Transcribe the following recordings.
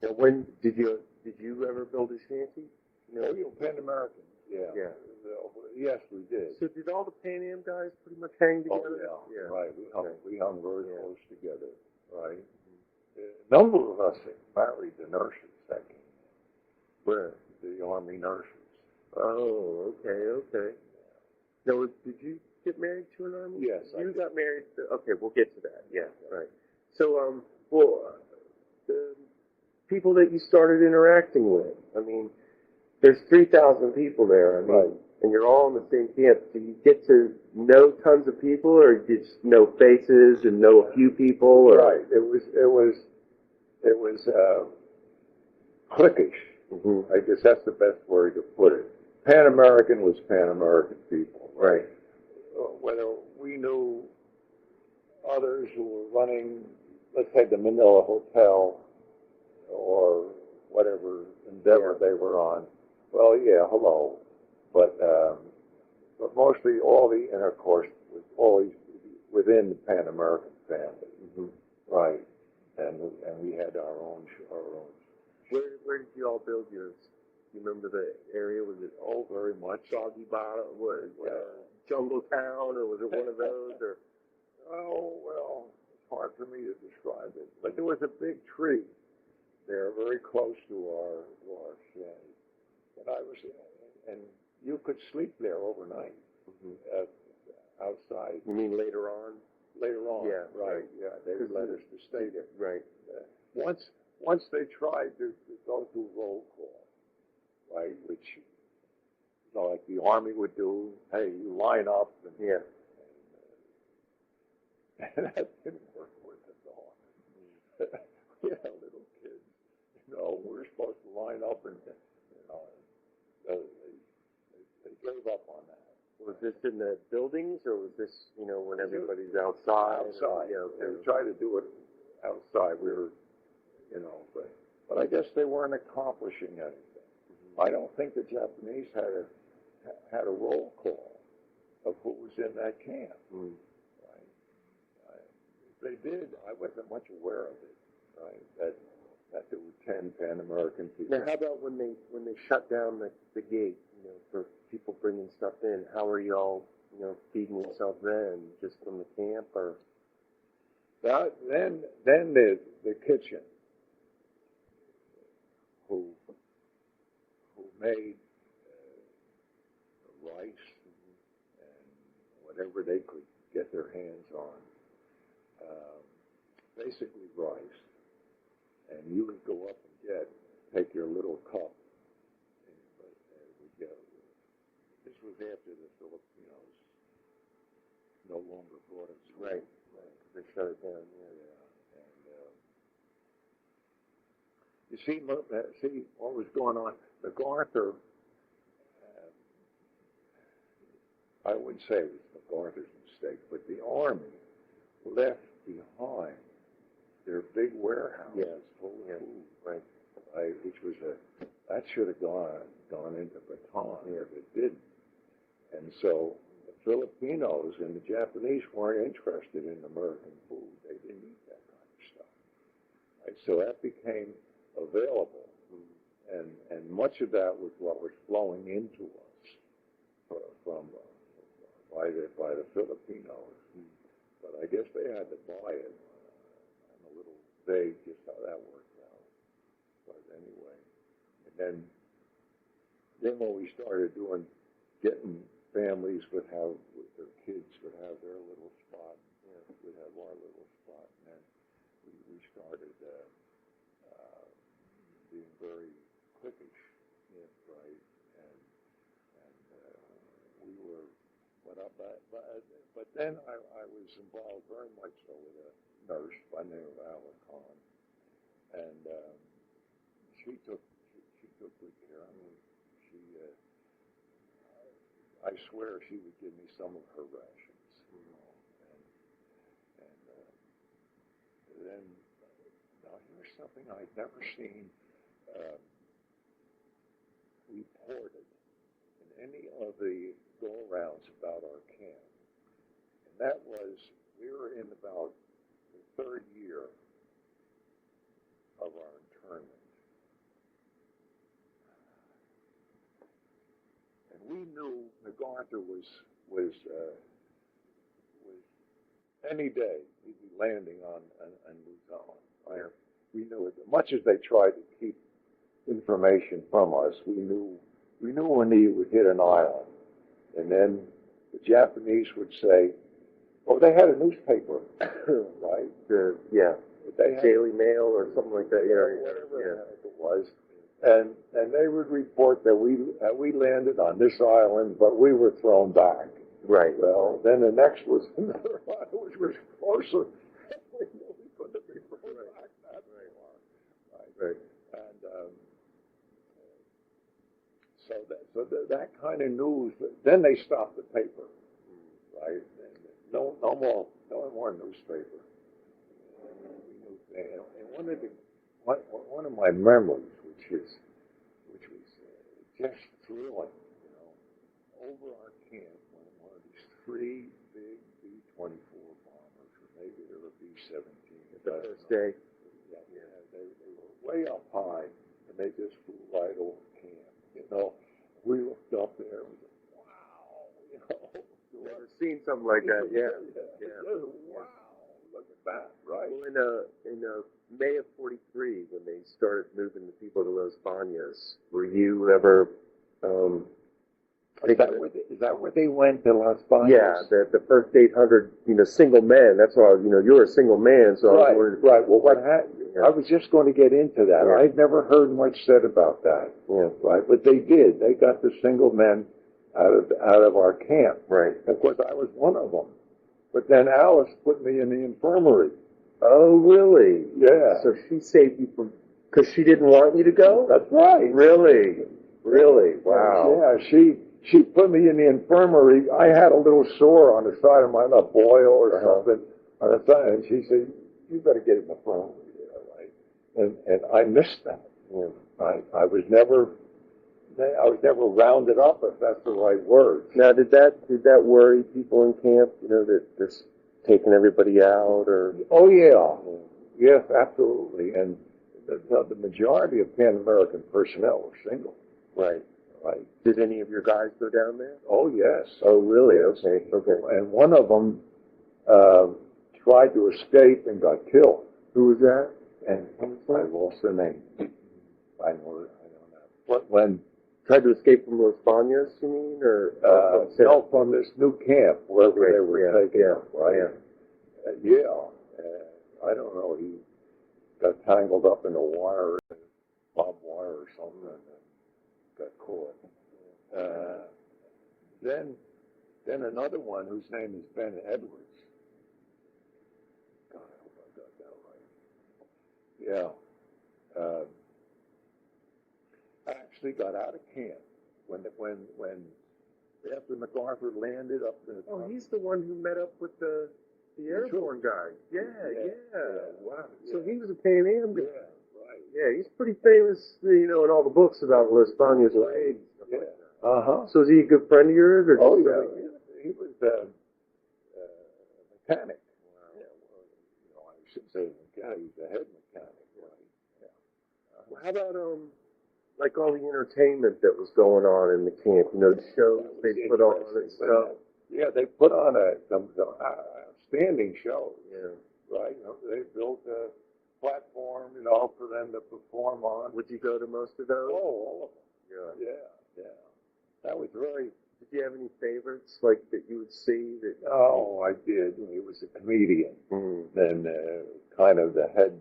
Now, when did you ever build a shanty? Oh, Pan American. Yeah. Yeah. Yes, we did. So did all the Pan Am guys pretty much hang Oh, together? yeah. Right. We hung very Yeah. close together. Right. A number of us married the nurses that came. Where? The Army nurses. Oh, okay. Now, did you get married to an Army? Yes, I You did. got married. Okay, we'll get to that. Yeah, right. So, the people that you started interacting with. I mean, there's 3,000 people there. I mean, Right. and you're all in the same camp. Do you get to know tons of people, or just know faces and know a few people? Or? Right. It was cliquish. Mm-hmm. I guess that's the best word to put it. Pan American was Pan American people. Right. Whether we knew others who were running, let's say, the Manila Hotel or whatever endeavor they were on, well, yeah, hello. But mostly all the intercourse was always within the Pan American family. Mm-hmm. Right. And we had our own. Where did you all build yours? Do you remember the area? Was it very much. Soggy Bottom? What, Jungle Town, or was it one of those? Or Oh, well, it's hard for me to describe it. But there was a big tree there very close to our shanty. And you could sleep there overnight outside. you mean later on? Later on. Yeah, right. Yeah, they would let us to stay there. Right. Once they tried to go through roll call, right, which, like the Army would do, hey, you line up. And that didn't work with us all. We had little kids. We're supposed to line up, and they gave up on that. Was this in the buildings, or was this, when everybody's outside? Outside. Yeah, They would try to do it outside. We were, but I guess they weren't accomplishing anything. Mm-hmm. I don't think the Japanese had a roll call of who was in that camp. Mm. Right? If they did, I wasn't much aware of it. Right? That there were 10 Pan American people. Now, how about when they shut down the gate, for people bringing stuff in? How are y'all, feeding yourself then? Just from the camp, or? Then the kitchen, who made rice and whatever they could get their hands on, basically rice, and you would go up and take your little cup, and we'd go. This was after the Filipinos no longer brought us. Right. They shut it down. You see what was going on. MacArthur, I wouldn't say it was MacArthur's mistake, but the Army left behind their big warehouses full of food, right? Which was that should have gone into Baton, if it didn't. And so the Filipinos and the Japanese weren't interested in American food. They didn't eat that kind of stuff. Right? So that became available, and much of that was what was flowing into us by the Filipinos. But I guess they had to buy it. I'm a little vague just how that worked out. But anyway, and then when we started getting families with their kids would have their little spot, we'd have our little spot, and then we started being very cliquish, right? And we were, but then I was involved very much so with a nurse by the name of Alan, and she took good care of me. I swear she would give me some of her rations, and then now here's something I'd never seen reported in any of the go-arounds about our camp, and that was we were in about the third year of our internment. knew MacArthur was any day he'd be landing on Luzon. Right? We knew it. Much as they tried to keep information from us, we knew when he would hit an island, and then the Japanese would say, "Oh, they had a newspaper, right? They had Daily Mail or something like that. whatever it was." And they would report that we landed on this island, but we were thrown back. Right. Well, then the next was another island, which was closer. We knew we couldn't be thrown back that far. Right. And so that kind of news. Then they stopped the paper. Right. And no more newspaper. And one of my memories, which was just thrilling, over our camp, one of these three big B-24 bombers, or maybe they were B-17. The first day. Yeah, they were way up high, and they just flew right over camp. We looked up there and we said, wow, Never seen something like that. Yeah. Wow, look at that, right? Well, in May of '43, when they started moving the people to Los Baños, were you ever? Is that where they went to Los Baños? Yeah, the first 800, single men. That's all. You're a single man, so right, I was wondering. Right. Well, what happened? Yeah. I was just going to get into that. Yeah. I'd never heard much said about that. Yeah. Right. But they did. They got the single men out of our camp. Right. Of course, I was one of them. But then Alice put me in the infirmary. Oh, really? Yeah. So she saved you from, because she didn't want you to go? That's right. Really? Really? Wow. Yeah, she put me in the infirmary. I had a little sore on the side of my left, boil or something on the side, and she said, "You better get in the infirmary there, right?" And I missed that. Yeah. I was never rounded up, if that's the right word. Now, did that worry people in camp? That this taking everybody out, or? Oh yeah, yes, absolutely. And the majority of Pan American personnel were single. Right. Right. Did any of your guys go down there? Oh yes. Oh really? Yes. Okay. And one of them tried to escape and got killed. Who was that? And I lost the name. I don't know. When tried to escape from Los Baños, you mean, or no, from this new camp where they were taken. Right. I don't know. He got tangled up in a wire, barbed wire or something, and got caught. Then another one whose name is Ben Edwards. God, I hope I got that right. Yeah. I actually got out of camp when after MacArthur landed up in the Oh, he's the one who met up with the airborne guy. Yeah. Wow. Yeah. So he was a Pan Am guy. Yeah, right. Yeah, he's pretty famous, in all the books about Los Baños. Right. Yeah. So is he a good friend of yours? Or oh, yeah. He was a mechanic. Wow. Yeah, well, I shouldn't say mechanic. He's a head mechanic, right? Yeah. Well, how about, like all the entertainment that was going on in the camp? The shows they put on and stuff. Yeah, they put on some outstanding shows. Yeah. Right. They built a platform, for them to perform on. Would you go to most of those? Oh, all of them. Yeah. That was very. Did you have any favorites, like that you would see? Oh, I did. He was a comedian. Then kind of the head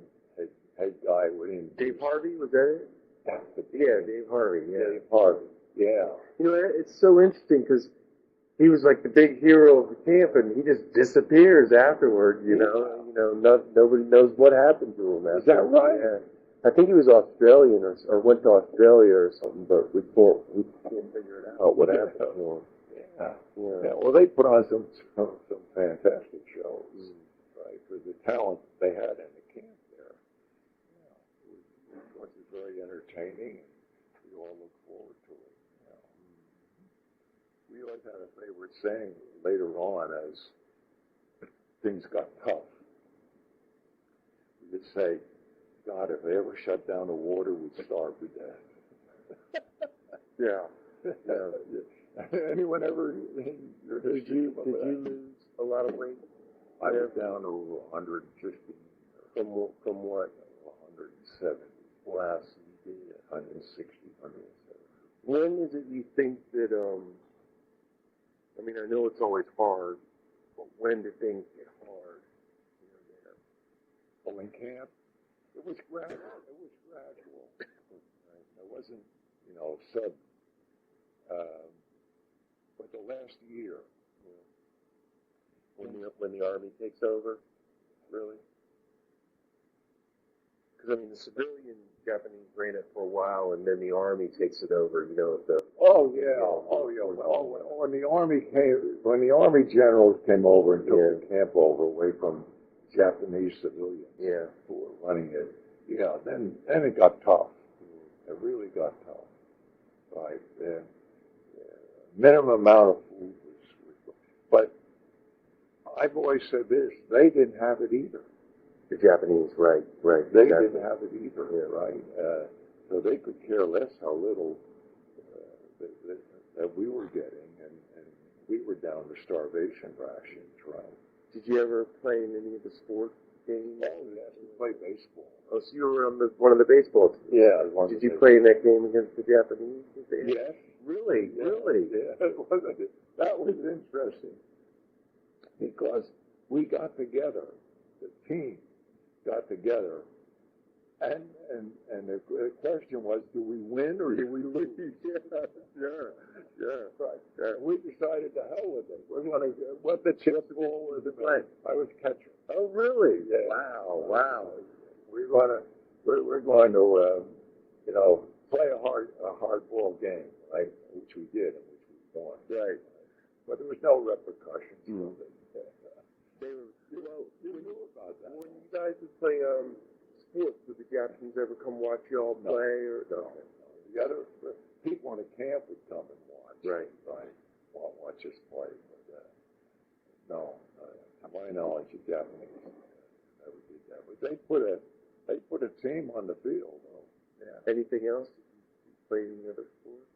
guy within. Dave Harvey, was that it? Yeah, Dave Harvey. Yeah. Dave Harvey. Yeah. It's so interesting because he was like the big hero of the camp, and he just disappears afterward. Nobody knows what happened to him. Is that right? Yeah. I think he was Australian or went to Australia or something, but we can't figure it out what happened to him. Yeah. Well, they put on some fantastic shows, right? For the talent they had in the camp there. It was very entertaining, and we all look forward to it. We always had a favorite saying later on as things got tough. We would say, "God, if they ever shut down the water, we'd starve to death." Yeah. Anyone ever Did you lose a lot of weight? I was down to 150. From what? 170. Wow, so you did 160, 170. When is it you think that, I mean, I know it's always hard, but when do things get hard? There? Well, in camp, it was gradual. It wasn't, sudden. But the last year, when the Army takes over, really? Because, I mean, the civilian Japanese ran it for a while, and then the Army takes it over, Oh yeah. Well, when the Army generals came over and took the camp over away from Japanese civilians who were running it, then it got tough. It really got tough. Right. Minimum amount of food was, but I've always said this: they didn't have it either. The Japanese, right. They didn't have it either, right? So they could care less how little that we were getting, and we were down to starvation rations, right? Did you ever play in any of the sport games? Oh, yes, we played baseball. Oh, so you were on one of the baseball teams? Yeah. Did you play in that game against the Japanese? Yes. Really? Yeah, Really? Yeah. That was interesting because we got together, the team got together, and the question was, do we win or do we lose? Sure. Right. Sure. We decided to hell with it. We're going to what the chips ball was play. I was catcher. Oh, really? Yeah. Wow. We're going to play a hard ball game, right? Which we did and which we won. Right. But there was no repercussions. Mm. They were, you knew about that. When you guys would play sports, would the Japanese ever come watch y'all play? No. The other people in the camp would come and watch. Right. Watch us play. But no, to my knowledge, the Japanese never did that. But they put a team on the field, though. Yeah. Anything else? You played any other sports?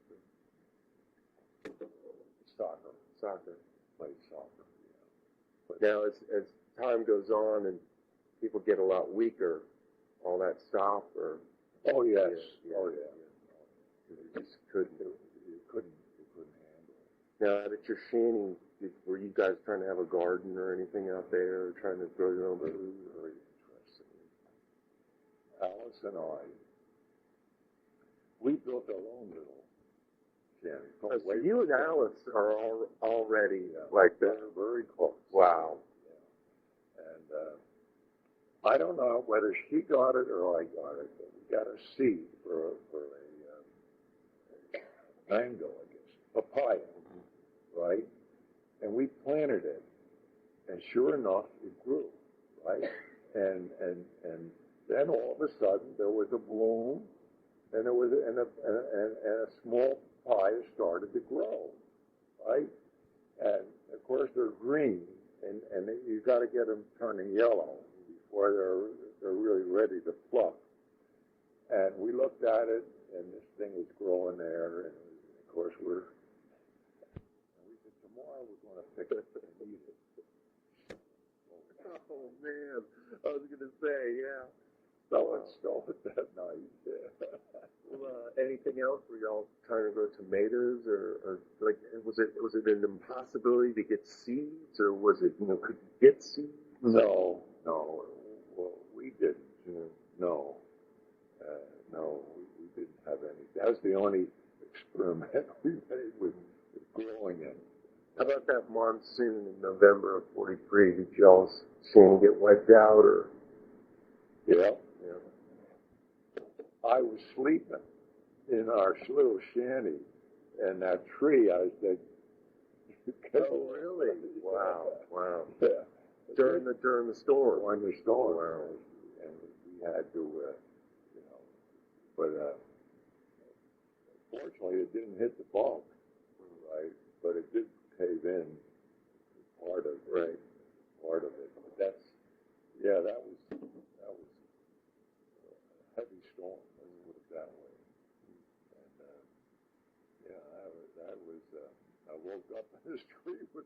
Soccer. Played soccer. But now, as time goes on and people get a lot weaker, all that stop or? Oh yes. Oh yeah. You just couldn't handle it. Now, at your shanty, were you guys trying to have a garden or anything out there, or trying to grow your own food? Very interesting. Alice and I, we built our own little shanty. So you and Alice are already like that. They're very close. Wow. Yeah. And I don't know whether she got it or I got it, but we got a seed for a mango, I guess, papaya, right? And we planted it, and sure enough, it grew, right? And then all of a sudden there was a bloom, and there was a small papaya started to grow, right? And of course they're green, and you got to get them turning yellow before they're really ready to pluck. And we looked at it, and this thing was growing there, and of course we said, tomorrow we're going to pick it and eat it. Oh man, I was gonna say, yeah. So it's stole it that night. Yeah. Well, anything else? Were y'all trying to grow tomatoes, or like was it an impossibility to get seeds, or was it could you get seeds? No. Well, we didn't. No. We didn't have any. That was the only experiment we made with growing it. How about that monsoon in November of '43? Did y'all's shanty get wiped out, or? Yeah. I was sleeping in our little shanty, and that tree, I said, oh, really? Wow. Yeah. During the storm? During the storm. Wow. And we had to, but fortunately it didn't hit the bulk, right? But it did cave in part of it. Right. Part of it. But that was a heavy storm. Let's put it that way. And that was woke up in the street with